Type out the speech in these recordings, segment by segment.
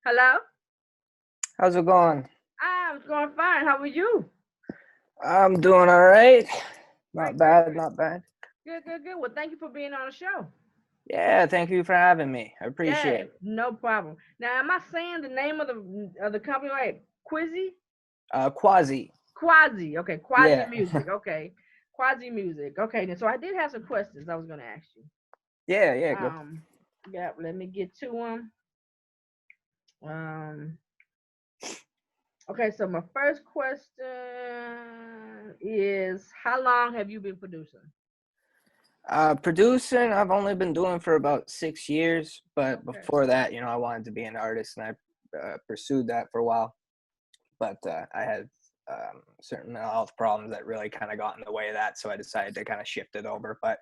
Hello? How's it going? I'm going fine. How are you? I'm doing all right. Great, Not great, bad, great. not bad. Good, good, good. Well, thank you for being on the show. Yeah, thank you for having me. I Yeah, appreciate it. no problem. Now, am I saying the name of the company right? Quizzy? Quasi. Quasi. Okay, Quasi Yeah. Music. Okay, Quasi Music. Okay, then so I did have some questions I was going to ask you. Yeah, yeah, go. Um, yeah, let me get to them. Um, okay, so my first question is, how long have you been producing? Producing, I've only been doing for about 6 years, but Okay. before that, I wanted to be an artist and I pursued that for a while. But I had certain mental health problems that really kind of got in the way of that, so I decided to kind of shift it over. But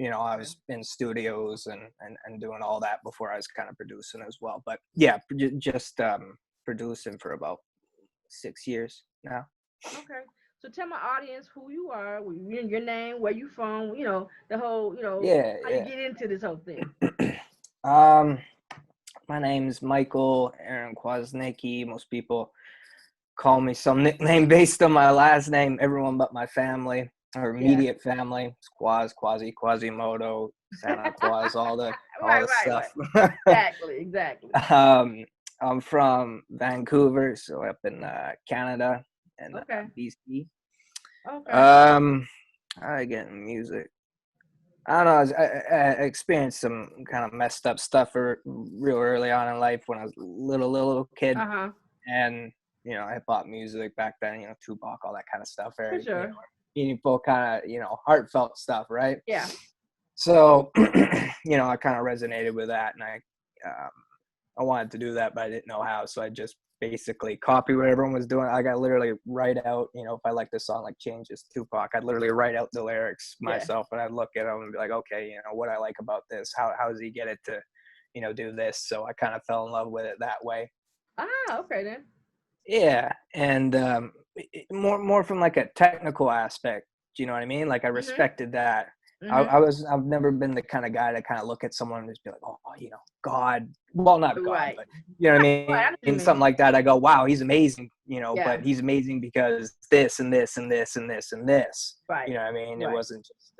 I Okay. was in studios and doing all that before I was kind of producing as well. But yeah, just producing for about 6 years now. Okay. So tell my audience who you are, your name, where you from, the whole, Yeah, how you get into this whole thing. yeah. um, my name's Michael Aaron Kwasnicki. Most people call me some nickname based on my last name. Everyone but my family or Yeah. immediate family, Squaz, Quasi, Quasimodo, Santa Claus, all Right, the right, stuff. right. Exactly, exactly. um, I'm from Vancouver, so up in Canada and Okay. BC. Okay. Um, I get in music. I don't know. I experienced some kind of messed up stuff real early on in life when I was a little kid, Uh-huh. and hip hop music back then, Tupac, all that kind of stuff, For very sure. meaningful kind of heartfelt stuff, right? Yeah. So I kind of resonated with that, and um, I wanted to do that, but I didn't know how, so I just basically copy what everyone was doing. I got literally write out, if I like this song, like Changes Tupac, I'd literally write out the lyrics Yeah. myself, and I'd look at them and be like, okay, what I like about this, how does he get it to, do this? So I kind of fell in love with it that way. Ah, okay then. Yeah, and more from like a technical aspect. Do you know what I mean? Like I Mhm. respected that. Mhm. I've never been the kind of guy to kind of look at someone and just be like, oh, God. Well, not God, Right. but you know what I mean. Right. I know what you Something mean. like that. I go, wow, he's amazing. But Yeah. he's amazing because this and this and this and this and this. You Right. know what I mean? It Right. wasn't just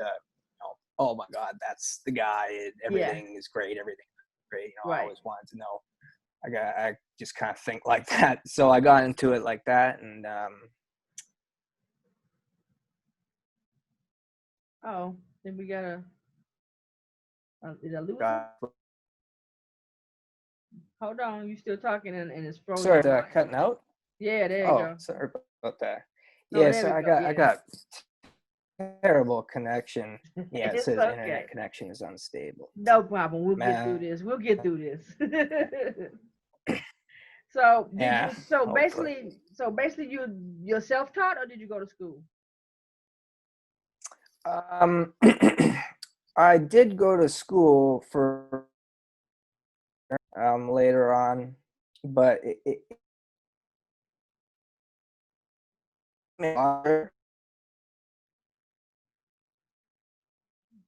oh my God, that's the guy. Yeah. Everything is great. Everything is great. I Right. always wanted to know. I just kind of think like that. So I got into it like that, and Oh, then we gotta. Did I lose him? got Hold on. You still talking and it's froze sorry your mic. cutting out. Yeah. There you Oh, go. sorry about that. Oh, Yeah, there so we I go. got I Yeah. got terrible connection. Yeah, it It's says okay. internet connection is unstable. No problem. We'll get through Man, this. We'll get through this. So did yeah, you? So hopefully. basically, you're self taught or did you go to school? Um, I did go to school for later on, but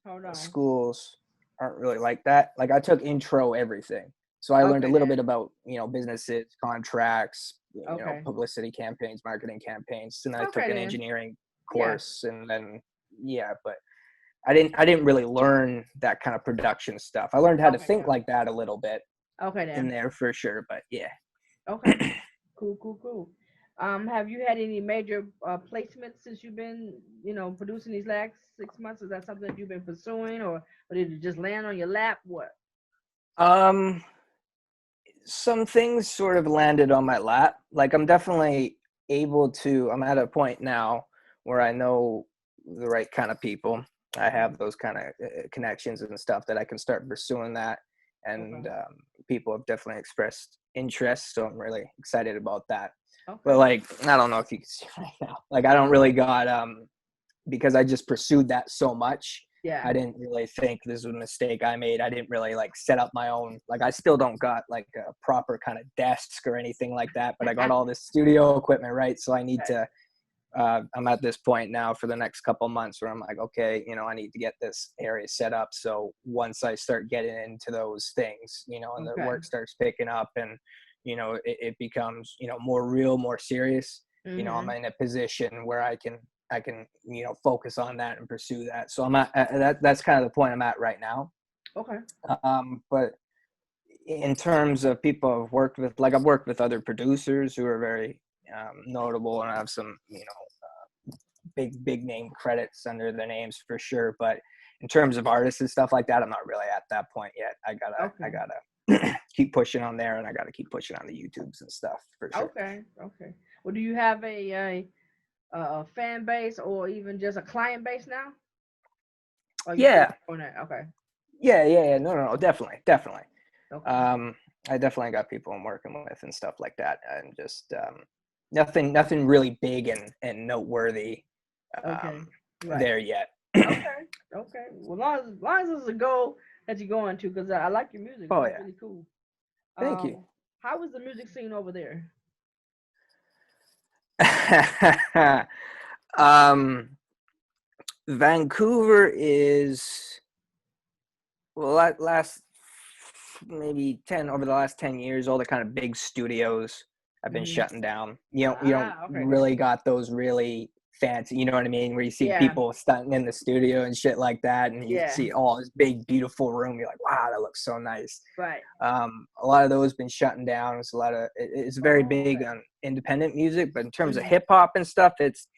Hold on. schools aren't really like that. Like I took intro everything. So I learned a Okay little bit then. about, businesses, contracts, Okay. publicity campaigns, marketing campaigns. And then I took Okay an then. engineering Yeah. course and then yeah, but I didn't really learn that kind of production stuff. I learned how to Okay think then. like that a little bit Okay in then. there for sure, but yeah. Okay. Cool. Cool. Cool. Have you had any major placements since you've been, producing these last 6 months? Is that something that you've been pursuing, or did it just land on your lap? What? Um some things sort of landed on my lap. Like I'm at a point now where I know the right kind of people. I have those kind of connections and stuff that I can start pursuing that. Okay. And people have definitely expressed interest. So I'm really excited about that. But Okay. like, I don't know if you can see right now, like I don't really got, because I just pursued that so much. Yeah. I didn't really think this was a mistake I made. I didn't really like set up my own, like I still don't got like a proper kind of desk or anything like that, but I got all this studio equipment, right? So I need Right. to, I'm at this point now for the next couple months where I'm like, okay, I need to get this area set up. So once I start getting into those things, and the Okay. work starts picking up and, it becomes, more real, more serious. I'm Mm-hmm. in a position where I can focus on that and pursue that. So I'm at that's kind of the point I'm at right now. Okay. But in terms of people I've worked with, like I've worked with other producers who are very notable, and I have some big name credits under their names for sure. But in terms of artists and stuff like that, I'm not really at that point yet. I gotta keep pushing on there, and I gotta keep pushing on the YouTubes and stuff for sure. Okay. Well, do you have a fan base or even just a client base now? Or you still Yeah. on that? Okay. Yeah. No, definitely. Okay. I definitely got people I'm working with and stuff like that, and just nothing really big and noteworthy Okay. Right. there yet. Okay. Okay. Well, long as it's a goal that you're going to, because I like your music. Oh It's yeah, really cool. thank you. How is the music scene over there? Vancouver is, well, last maybe 10 over the last 10 years, all the kind of big studios have been Mm-hmm. shutting down. You don't Okay. really got those really fancy, you know what I mean, where you see Yeah. people stunting in the studio and shit like that, and you Yeah. see this big beautiful room, you're like, wow, that looks so nice. Right. A lot of those been shutting down. It's it's very Oh, big okay. on independent music, but in terms of Mm-hmm. hip hop and stuff, it's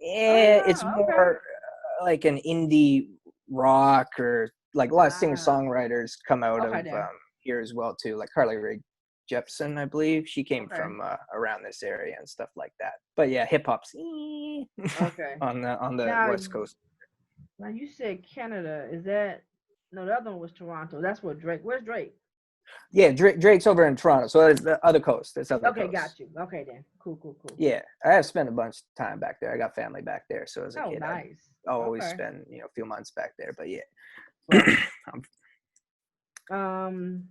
Okay. more like an indie rock, or like a lot of singer Ah. songwriters come out Okay of then. here as well too. Like Carly Rae Jepsen, I believe she came Okay. from around this area and stuff like that. But yeah, hip hop's Okay. on the Now, west coast. now you said Canada. Is that no? The other one was Toronto. That's what Drake. Where's Drake? Yeah, Drake's over in Toronto, so it's the other coast. It's other Okay, coast. got you. Okay then. Cool. Yeah, I have spent a bunch of time back there. I got family back there, so as a Oh, kid, I'd nice. always Okay. spend a few months back there. But yeah, Right. I'm Um,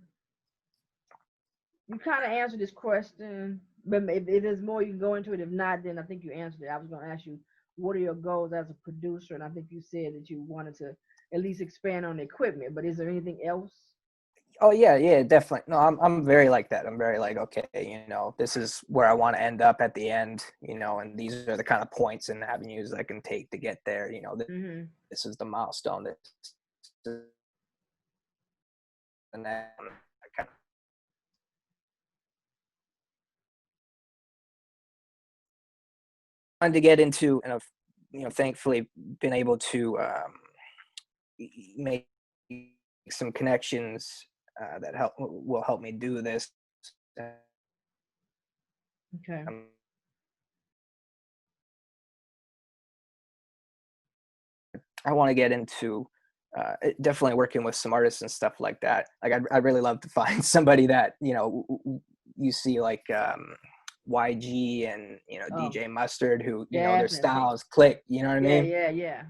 you kind of answered this question, but if there's more, you can go into it. If not, then I think you answered it. I was going to ask you, what are your goals as a producer? And I think you said that you wanted to at least expand on the equipment. But is there anything else? Oh yeah, definitely. No, I'm very like that. I'm very like, okay, this is where I want to end up at the end, and these are the kind of points and avenues I can take to get there. Mm-hmm. This is the milestone. This is the next. I kind of wanted to get into, and I've, thankfully been able to make some connections that will help me do this. Okay. Um, I want to get into definitely working with some artists and stuff like that. Like I'd really love to find somebody that, you see like YG and, Oh, DJ Mustard, who, their definitely. styles click, you know what I mean? Yeah.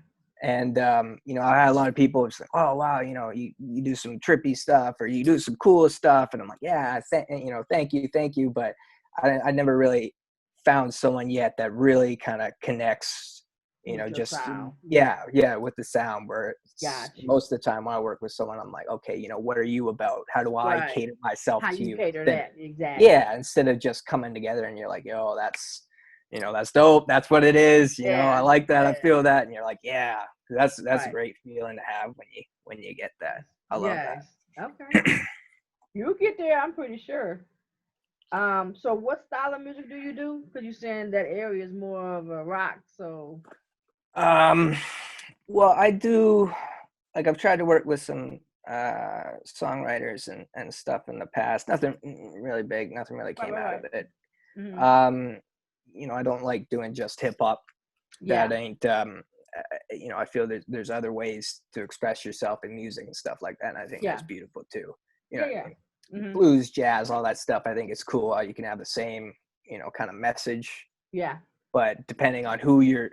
And, I had a lot of people just like, oh, wow, you do some trippy stuff, or you do some cool stuff. And I'm like, yeah, thank you. But I never really found someone yet that really kind of connects, With your just, style. yeah, with the sound, where Got you. most of the time when I work with someone, I'm like, okay, what are you about? How do I Right. cater myself How to you you? cater Instead, that. Exactly. yeah, instead of just coming together and you're like, yo, that's dope. That's what it is. I Yeah. like that. I Yeah. feel that. And you're like, yeah, that's a Right. great feeling to have when you get that. I love Yes. Okay. that. You'll get there, I'm pretty sure. So what style of music do you do? Because you're saying that area is more of a rock, so um, well, I do, like, I've tried to work with some songwriters and stuff in the past. Nothing really big. Nothing really came out right. of it. Mm-hmm. Um, I don't like doing just hip hop. That Yeah. ain't I feel there's other ways to express yourself in music and stuff like that, and I think Yeah. that's beautiful too. You know what I Yeah. mean? Mm-hmm. Blues, jazz, all that stuff, I think it's cool. You can have the same kind of message, Yeah. but depending on who you're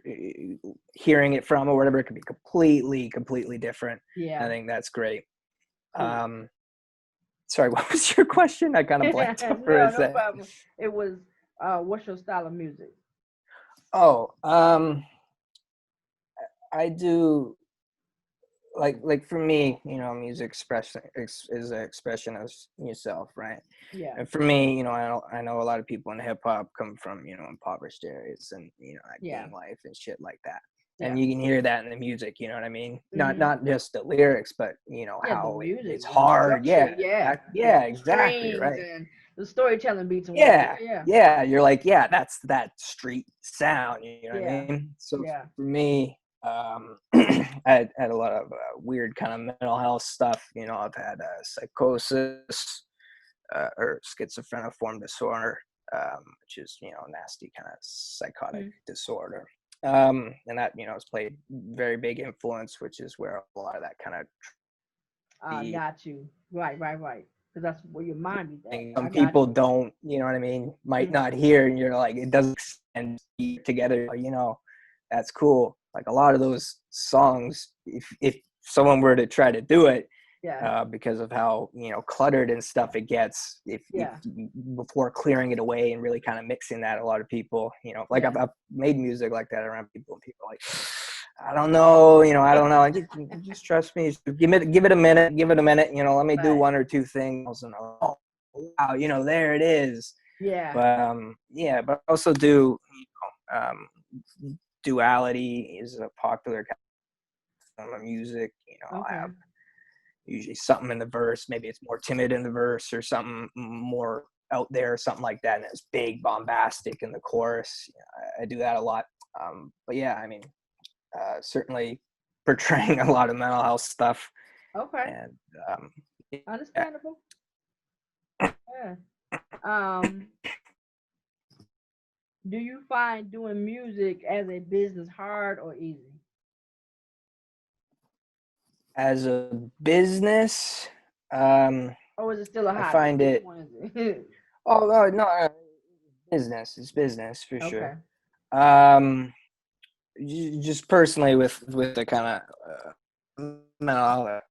hearing it from or whatever, it could be completely different. I Yeah. think that's great. Cool. Sorry, what was your question? I kind of blanked out for a No second. problem. It was what's your style of music? Oh, I do like for me, music expression is an expression of yourself, right? Yeah. And for me, I know a lot of people in hip hop come from, impoverished areas and, that Yeah. gang life and shit like that. Yeah. And you can hear that in the music, you know what I mean? Mhm. Not just the lyrics, but Yeah, how the music, it's the hard. Yeah. structure, yeah. Yeah, The exactly, strings right. and the storytelling beats and whatnot. Yeah. Yeah. Yeah. You're like, yeah, that's that street sound, you know what I Yeah. mean? So Yeah. for me, I had a lot of weird kind of mental health stuff. I've had psychosis or schizophreniform disorder, which is, a nasty kind of psychotic disorder. And that, has played very big influence, which is where a lot of that kind of Got you. Right. Because that's where your mind is at. some I got people you. don't, might not hear, and you're like, it doesn't stand together, that's cool. Like a lot of those songs, if someone were to try to do it, Yeah. because of how cluttered and stuff it gets, if before clearing it away and really kind of mixing that, a lot of people, like I've made music like that around people, and people are like, I don't know, I don't know. Just trust me. Give it a minute. Give it a minute. Let me do one or two things, and oh wow, there it is. Yeah. But but I also do, duality is a popular kind of music. Okay. I have usually something in the verse. Maybe it's more timid in the verse, or something more out there, something like that, and it's big, bombastic in the chorus. I do that a lot. But yeah, I mean, certainly portraying a lot of mental health stuff. Okay. And understandable. Yeah. Do you find doing music as a business hard or easy? As a business, Or is it still a I hobby? find Which it. one is it? Oh no, business. It's business for Okay. sure. Just personally with the kind of mental health,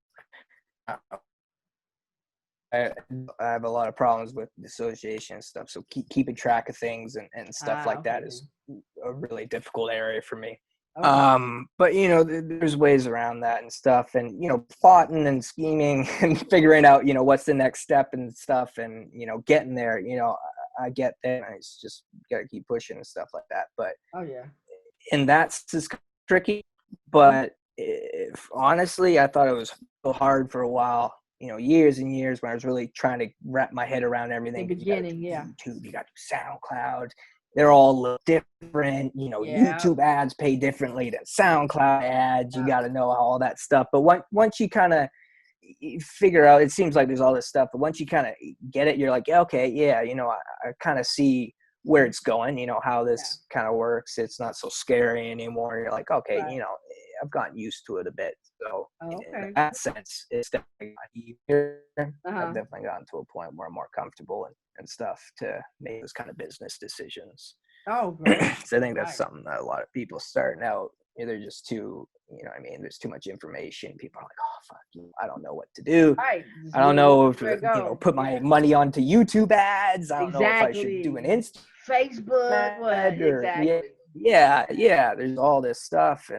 I have a lot of problems with dissociation and stuff. So keeping track of things and stuff like that Okay. is a really difficult area for me. Okay. But there's ways around that and stuff, and plotting and scheming and figuring out what's the next step and stuff, and getting there. I get that. It's just gotta keep pushing and stuff like that. But Oh yeah. and that's just tricky. But if honestly, I thought it was so hard for a while. Years and years when I was really trying to wrap my head around everything. The You got to beginning, do yeah. YouTube, you got to do SoundCloud. They're all look different. Yeah. YouTube ads pay differently than SoundCloud ads. You Yeah. got to know all that stuff. But once you kind of figure out, it seems like there's all this stuff. But once you kind of get it, you're like, yeah, okay, yeah, I kind of see where it's going. How this kind of works. It's not so scary anymore. You're like, okay, Right. I've gotten used to it a bit. So Okay. in that sense, it's definitely got easier. Uh-huh. I've definitely gotten to a point where I'm more comfortable and stuff to make those kind of business decisions. Oh, great. So I think that's Right. something that a lot of people starting out, they're just too, there's too much information. People are like, oh, fuck, I don't know what to do. Right. I don't know if, Where it go. put my money onto YouTube ads. I don't know if I should do an Insta Facebook. ad or, Exactly. yeah. There's all this stuff,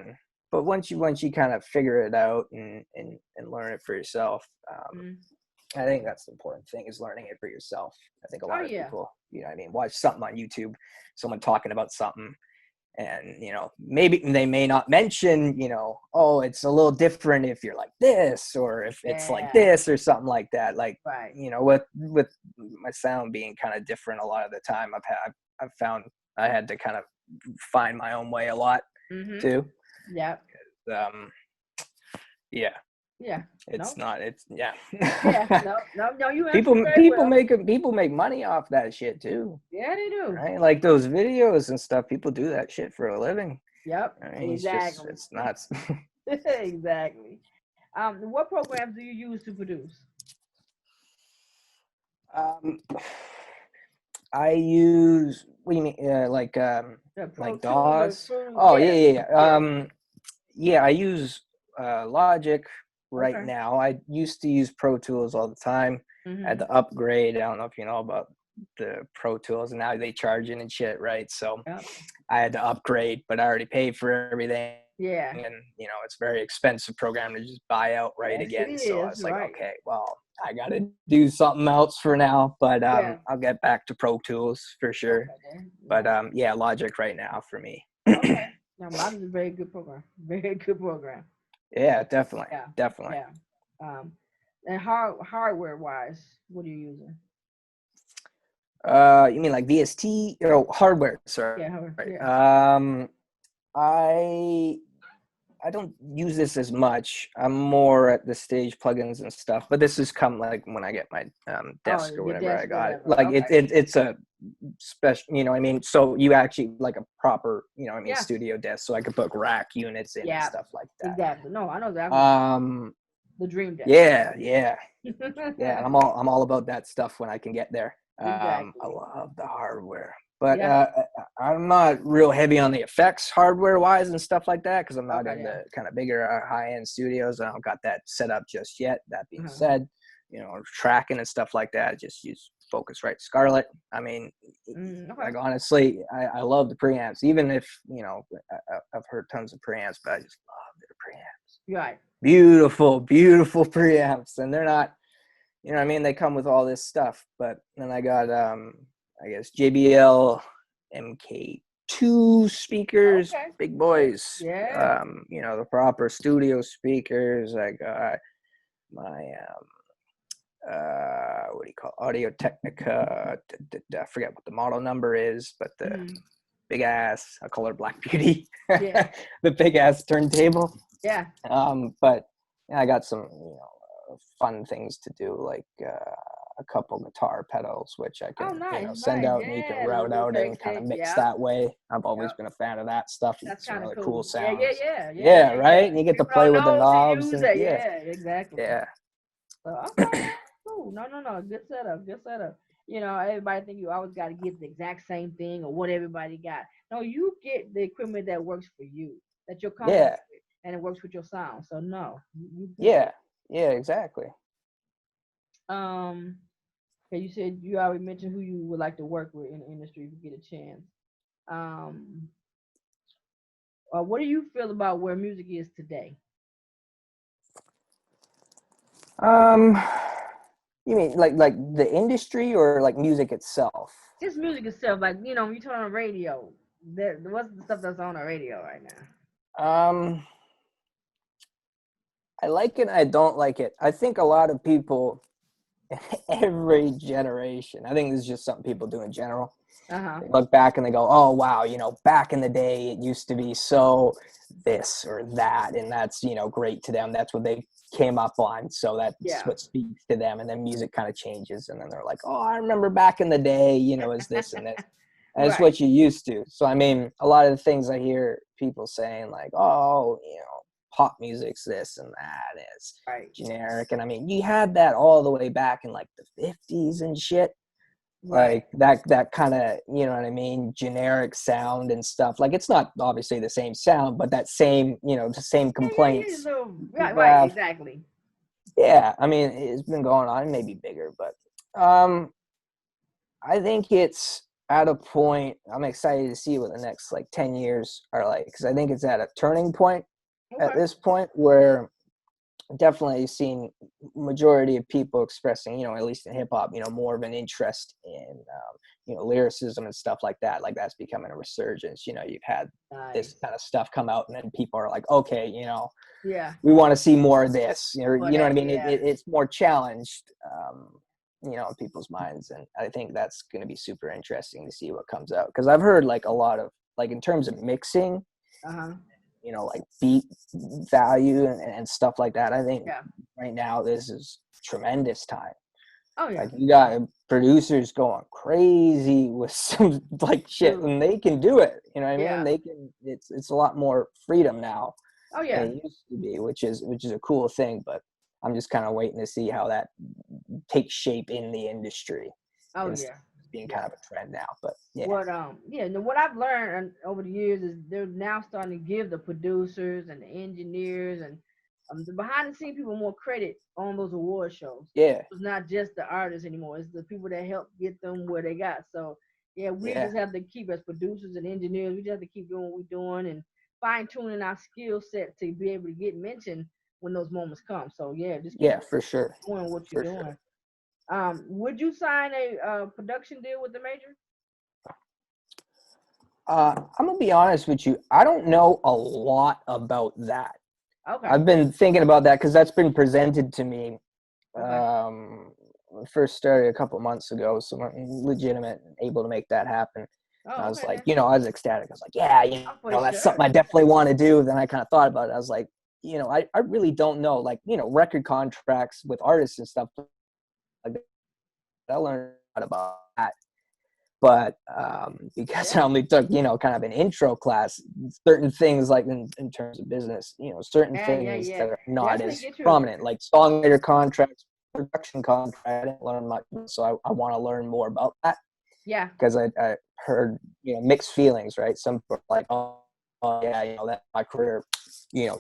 but once you kind of figure it out and learn it for yourself, I think that's the important thing, is learning it for yourself. I think a lot of people, watch something on YouTube, someone talking about something, and maybe they may not mention, oh, it's a little different if you're like this, or if it's like this, or something like that. Like, right. With my sound being kind of different a lot of the time, I've found I had to kind of find my own way a lot too. Yeah. Yeah. It's not. It's yeah. No. You people make money off that shit too. Yeah, they do. Right, like those videos and stuff. People do that shit for a living. Yep. I mean, exactly. It's nuts. Exactly. What programs do you use to produce? I use. What do you mean? Like DAWs? Oh yeah. Yeah, I use Logic right now. I used to use Pro Tools all the time. I had to upgrade. I don't know if you know about the Pro Tools, and now they charge it and shit, right? So I had to upgrade, but I already paid for everything. Yeah. and it's a very expensive program to just buy outright Yes, it again. So I is. was like, Right. okay, well, I got to do something else for now, but Yeah. I'll get back to Pro Tools for sure. Okay. But Nice. yeah, Logic right now for me. Okay. Now, Logic is a very good program. Very good program. Yeah, definitely, Yeah. definitely. Yeah. Um, and hardware wise, what are you using? You mean like VST? Oh, hardware. Sorry. Yeah. Yeah. I I don't use this as much. I'm more at the stage plugins and stuff. But this has come like when I get my Oh, desk or your whatever I desk, got. whatever. Like Okay. it's a special. You know what I mean? So you actually like a proper Yeah. studio desk, so I could put rack units in and Yeah. stuff like that. Exactly. No, I know exactly. The dream desk. Yeah, yeah. Yeah, and I'm all about that stuff when I can get there. I Exactly. love the hardware, but Yeah. I'm not real heavy on the effects hardware wise and stuff like that because I'm not Okay. in Yeah. the kind of bigger high end studios. I don't got that set up just yet. That being Uh-huh. said, tracking and stuff like that, I just use Focusrite Scarlett. I mean, Okay. like honestly, I love the preamps, even if I've heard tons of preamps, but I just love their preamps. Right. Beautiful, beautiful preamps, and they're not. I mean, they come with all this stuff, but then I got I guess JBL MK2 speakers, Okay. big boys. Yeah. The proper studio speakers. I got my what do you call Audio Technica? I forget what the model number is, but the big ass, I call her Black Beauty. Yeah. The big ass turntable. Yeah. But yeah, I got some fun things to do, like a couple guitar pedals, which I Oh, can nice, send nice. out and you can Yeah. route Little out and kind of takes. mix Yeah. that way. I've always Yep. been a fan of that stuff. That's Some kind of really cool cool. Yeah. Yeah. sounds. Yeah. Yeah. Yeah, Yeah. Yeah. right. And you get to People play don't with the know to knobs use and that. yeah, Yeah. Exactly. yeah. So okay. Cool. No. No. No. Good setup. Good setup. Everybody think you always got to get the exact same thing or what everybody got. No, you get the equipment that works for you, that you're comfortable Yeah, with, and it works with your sound. So no, you good. yeah, yeah, exactly. Okay, you said you already mentioned who you would like to work with in the industry if you get a chance. Um, what do you feel about where music is today? Um, you mean like the industry or like music itself? Just music itself, like you turn on the radio. What's the stuff that's on the radio right now? I like it. I don't like it. I think a lot of people, every generation, I think this is just something people do in general. Uh-huh. They look back and they go, oh, wow, back in the day, it used to be so this or that. And that's, great to them. That's what they came up on. So that's Yeah. what speaks to them. And then music kind of changes. And then they're like, oh, I remember back in the day, is this and this. And it's Right. what you used to. So, I mean, a lot of the things I hear people saying like, oh, pop music's this and that is Right. generic. And I mean, you had that all the way back in like the 50s and shit. Right. Like that kind of, you know what I mean, generic sound and stuff. Like it's not obviously the same sound, but that same, the same complaints. Yeah. Right. People Right. have. Exactly. Yeah, I mean, it's been going on, maybe bigger, but I think it's at a point. I'm excited to see what the next like 10 years are like, because I think it's at a turning point at Okay. this point where definitely seen majority of people expressing, at least in hip hop, more of an interest in, lyricism and stuff like that. Like that's becoming a resurgence. You've had this Nice. kind of stuff come out, and then people are like, okay, Yeah. we want to see more of this. You know what I mean? Yeah. It's more challenged, in people's minds, and I think that's going to be super interesting to see what comes out. Because I've heard like a lot of like in terms of mixing. Uh-huh. Like beat value and stuff like that. I think right now this is tremendous time. Oh yeah. Like you got producers going crazy with some like shit, and they can do it. You know what I mean? They can. It's a lot more freedom now Oh than yeah. it used to be, which is a cool thing. But I'm just kind of waiting to see how that takes shape in the industry. Oh yeah. Being kind of a trend now, but yeah. What I've learned over the years is they're now starting to give the producers and the engineers and the behind the scenes people more credit on those award shows. Yeah. It's not just the artists anymore; it's the people that help get them where they got. So we just have to keep as producers and engineers. We just have to keep doing what we're doing and fine tuning our skill set to be able to get mentioned when those moments come. So yeah, just keep Yeah, for sure. doing what you're For sure. doing. Would you sign a production deal with the major? I'm gonna be honest with you. I don't know a lot about that. Okay. I've been thinking about that because that's been presented to me. Okay. When I first started a couple months ago, so I'm legitimate and able to make that happen. And I Oh, was okay like, then. I was ecstatic. I was like, yeah, Oh, for that's something sure. I definitely want to do. Then I kind of thought about it. I was like, I really don't know. Like, record contracts with artists and stuff like that. I learned a lot about that. But because Yeah. I only took, kind of an intro class, certain things like in terms of business, certain Yeah, yeah, things yeah. that are not Definitely as get you. prominent, like songwriter contracts, production contracts. I didn't learn much, so I want to learn more about that Yeah. because I heard, mixed feelings, right? Some people are like, oh yeah, that my career,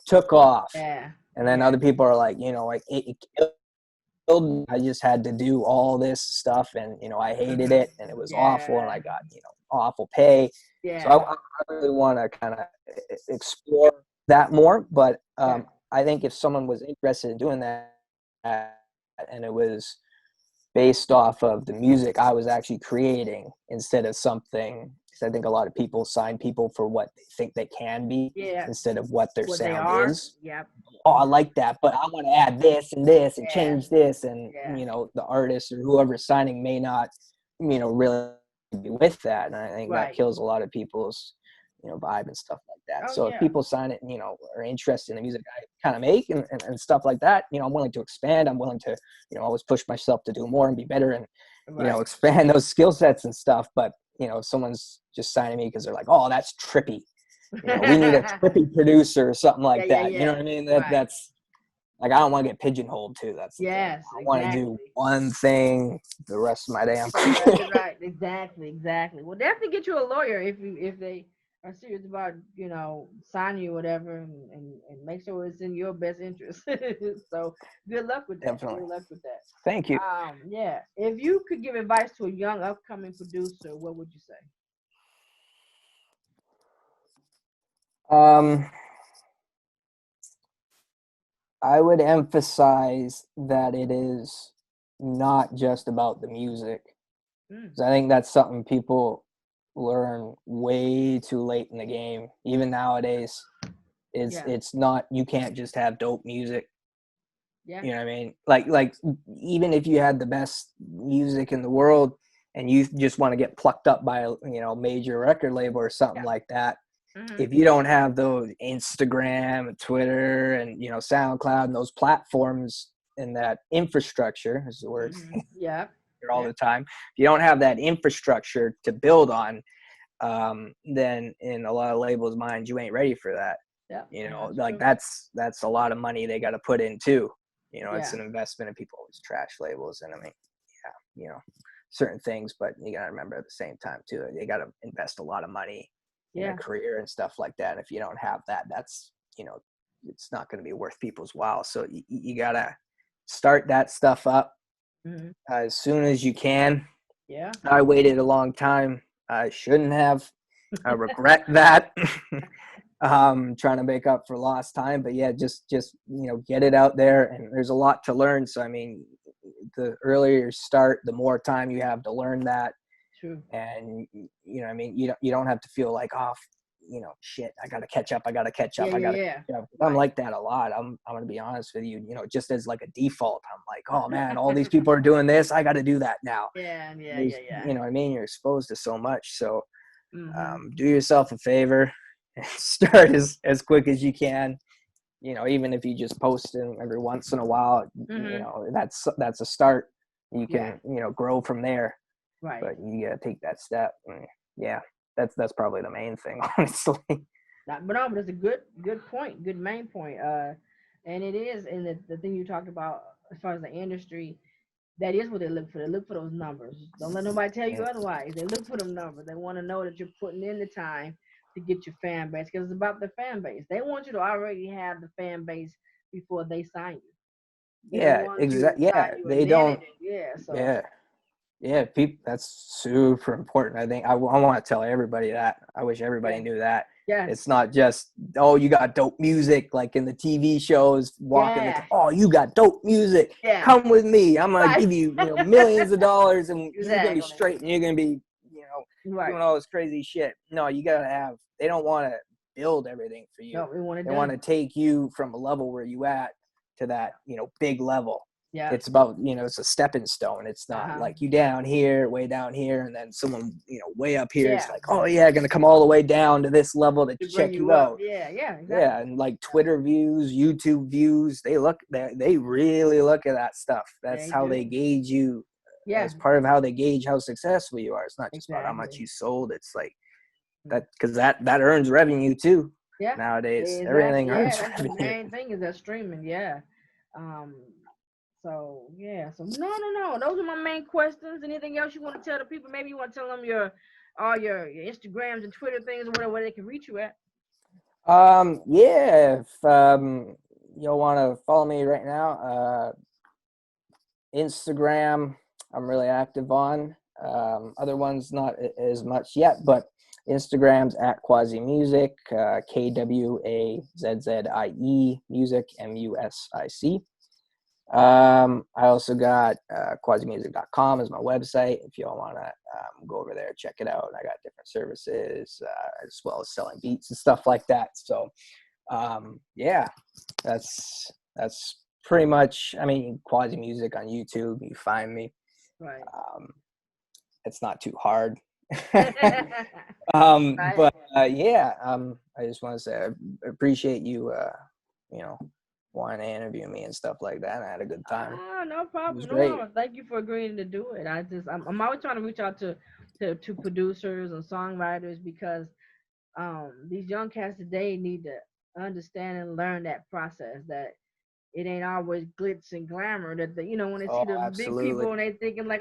took off, Yeah. and then Yeah. other people are like, like it I just had to do all this stuff, and I hated it, and it was awful, and Yeah. I got awful pay. So Yeah. I really want to kind of explore that more. But Yeah. I think if someone was interested in doing that, and it was based off of the music I was actually creating instead of something, because I think a lot of people sign people for what they think they can be Yeah. instead of what their What they sound are. is. Yep. Oh, I like that, but I want to add this and this and Yeah. change this. And, Yeah. the artist or whoever's signing may not, really be with that. And I think that Right. kills a lot of people's, vibe and stuff like that. Oh So if yeah. people sign it and, are interested in the music I kind of make and stuff like that, I'm willing to expand. I'm willing to, always push myself to do more and be better and, Right. expand those skill sets and stuff. But, if someone's just signing me because they're like, oh, that's trippy. We need a trippy producer or something Yeah. like Yeah. that. You know Yeah. what I mean? Right. That's like, I don't want to get pigeonholed too. That's the thing. Yes. I want to do Exactly. one thing the rest of my day. I'm Right. Exactly. Exactly. Well, definitely get you a lawyer if they are serious about signing you or whatever, and make sure it's in your best interest. So good luck with that. Definitely. Good luck with that. Thank you. Yeah. If you could give advice to a young upcoming producer, what would you say? Um, I would emphasize that it is not just about the music. Mm, 'Cause I think that's something people learn way too late in the game. Even nowadays, yeah. it's not, you can't just have dope music. Yeah. You know what I mean? Like even if you had the best music in the world and you just want to get plucked up by a major record label or something Yeah. like that, Mm-hmm. if you don't have those Instagram and Twitter and SoundCloud and those platforms and that infrastructure is the word Mm-hmm. Yeah. here all Yeah. the time. If you don't have that infrastructure to build on, then in a lot of labels' minds, you ain't ready for that. Yeah. That's Like true. that's a lot of money they got to put in too. It's Yeah. an investment, and people always trash labels. And I mean, yeah, certain things, but you got to remember at the same time too, they got to invest a lot of money in a Yeah. career and stuff like that. And if you don't have that, that's it's not going to be worth people's while. So you got to start that stuff up Mm-hmm. as soon as you can. Yeah. I waited a long time. I shouldn't have. I regret that. Trying to make up for lost time, but yeah, just get it out there, and there's a lot to learn. So I mean, the earlier you start, the more time you have to learn that. True. And I mean, you don't have to feel like, oh, shit, I gotta catch up. I gotta catch up. Yeah. I Yeah. gotta. Yeah. I'm Right. like that a lot. I'm gonna be honest with you. Just as like a default, I'm like, oh man, all these people are doing this. I got to do that now. Yeah. Yeah. There's, Yeah. Yeah. what I mean, you're exposed to so much. So Mm-hmm. do yourself a favor and start as quick as you can. Even if you just post in every once in a while, Mm-hmm. that's a start. You Yeah. can grow from there, Right. but you gotta take that step. And yeah, that's probably the main thing, honestly. But no, but that's a good point, good main point. And it is, and the thing you talked about as far as the industry, that is what they look for. They look for those numbers. Don't let nobody tell you otherwise. They look for them numbers. They want to know that you're putting in the time to get your fan base, because it's about the fan base. They want you to already have the fan base before they sign you. They don't Yeah, want you to exactly. sign Yeah, you and they then don't. it. Yeah. So Yeah, Yeah, people, that's super important. I think I want to tell everybody that. I wish everybody Yeah. knew that. Yes. It's not just, oh, you got dope music, like in the TV shows, walking Yeah. oh, you got dope music. Yeah. Come with me. I'm gonna Right. give you, millions of dollars, and you're gonna be Exactly. straight, and you're gonna be, Right. doing all this crazy shit. No, you gotta have. They don't want to build everything for you. No, we want it They done. want to take you from a level where you at to that, big level. Yeah. It's about, it's a stepping stone. It's not like you down here, way down here, and then someone, way up here. It's like, oh yeah, gonna come all the way down to this level to check you out. Yeah, exactly. Yeah, and like Twitter views, YouTube views, they really look at that stuff. That's how they gauge you. Yeah. As part of how they gauge how successful you are. It's not just about how much you sold. It's like that, because that earns revenue too. Yeah. Nowadays, exactly. everything earns that's revenue. The main thing is that streaming. Yeah. So yeah. So no. Those are my main questions. Anything else you want to tell the people? Maybe you want to tell them all your Instagrams and Twitter things or whatever, where they can reach you at. Yeah. If you'll want to follow me right now, Instagram, I'm really active on. Other ones not as much yet, but Instagram's at Quasi Music, KWAZZIE Music, MUSIC. I also got quasimusic.com as my website. If y'all want to go over there, check it out. I got different services as well as selling beats and stuff like that. So yeah, that's pretty much. I mean, Quasi Music on YouTube, you find me. Right. It's not too hard. Right. But yeah, I just want to say I appreciate you wanting to interview me and stuff like that. I had a good time. Oh, no problem. It was great. Thank you for agreeing to do it. I'm always trying to reach out to producers and songwriters because these young cats today need to understand and learn that process, that it ain't always glitz and glamour, that when they see the absolutely. big people and they thinking like,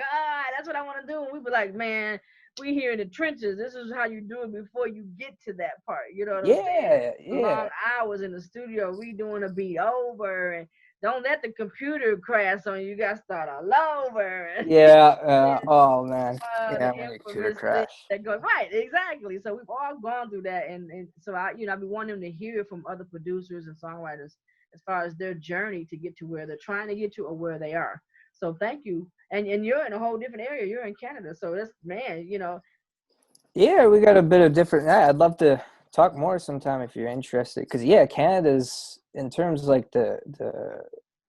that's what I want to do, and we be like, man, we here in the trenches. This is how you do it before you get to that part. You know what I'm saying? Long hours in the studio redoing a beat over, and don't let the computer crash on you. You got to start all over. Oh man. Yeah, The infamous thing that goes right, exactly. So we've all gone through that, and so I've been wanting them to hear from other producers and songwriters as far as their journey to get to where they're trying to get to or where they are. So thank you. And you're in a whole different area. You're in Canada. So that's, man, Yeah, we got a bit of different. I'd love to talk more sometime if you're interested. Because Canada's, in terms of like the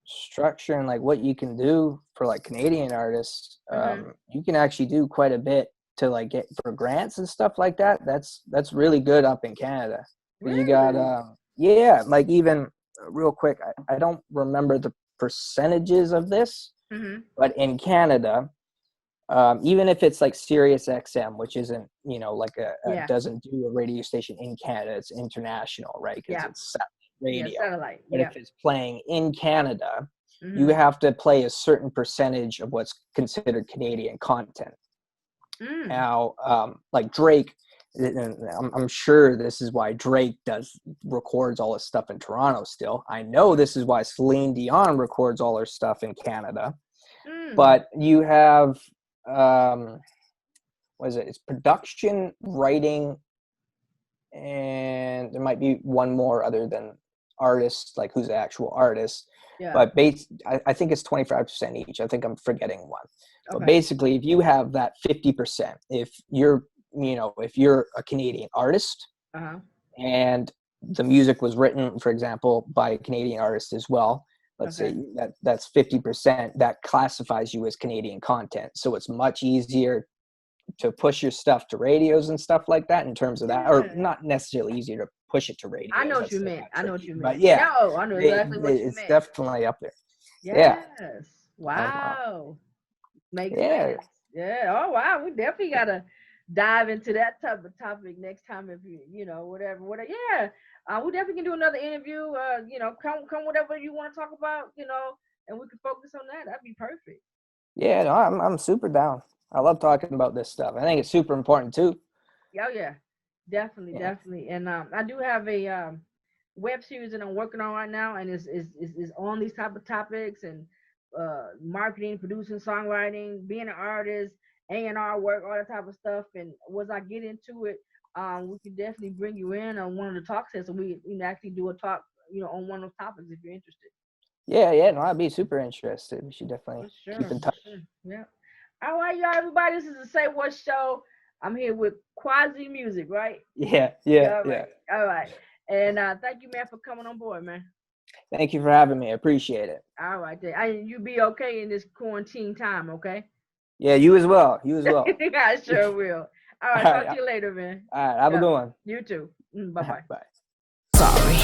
structure and like what you can do for like Canadian artists, you can actually do quite a bit to like get for grants and stuff like that. That's really good up in Canada. Really? You got like even real quick, I don't remember the percentages of this, but in Canada, even if it's like Sirius XM, which isn't, like doesn't do a radio station in Canada, it's international, right? Because it's radio. Satellite. But if it's playing in Canada, you have to play a certain percentage of what's considered Canadian content. Now, like Drake, I'm sure this is why Drake records all his stuff in Toronto still. I know this is why Celine Dion records all her stuff in Canada. But you have what is it? It's production, writing, and there might be one more other than artist, like who's the actual artist. But I think it's 25% each. I think I'm forgetting one. But basically, if you have that 50%, if you're a Canadian artist and the music was written, for example, by a Canadian artist as well, let's say that's 50%, that classifies you as Canadian content. So it's much easier to push your stuff to radios and stuff like that in terms of that, or not necessarily easier to push it to radios. I know what you meant. But yeah, no, I know exactly what you meant. It's definitely up there. Yes. Wow. Makes sense. Yeah. Oh wow. We definitely gotta dive into that type of topic next time if whatever. Yeah. We definitely can do another interview. Come whatever you want to talk about. And we can focus on that. That'd be perfect. Yeah. No, I'm super down. I love talking about this stuff. I think it's super important too. Oh yeah. Definitely. And I do have a web series that I'm working on right now, and is on these type of topics, and marketing, producing, songwriting, being an artist, A&R work, all that type of stuff. And once I get into it, we can definitely bring you in on one of the talk sets, and we can actually do a talk, on one of those topics if you're interested. Yeah, no, I'd be super interested. We should For definitely sure, keep in for touch. sure. Yeah. All right, y'all, everybody. This is the Say What Show. I'm here with Quasi Music, right? Yeah. All right. All right. And thank you, man, for coming on board, man. Thank you for having me. I appreciate it. All right, then. You be okay in this quarantine time, okay? Yeah, you as well. You as well. I sure will. All right, talk to you later, man. All right, have a good one. You too. Bye-bye. Bye. Sorry.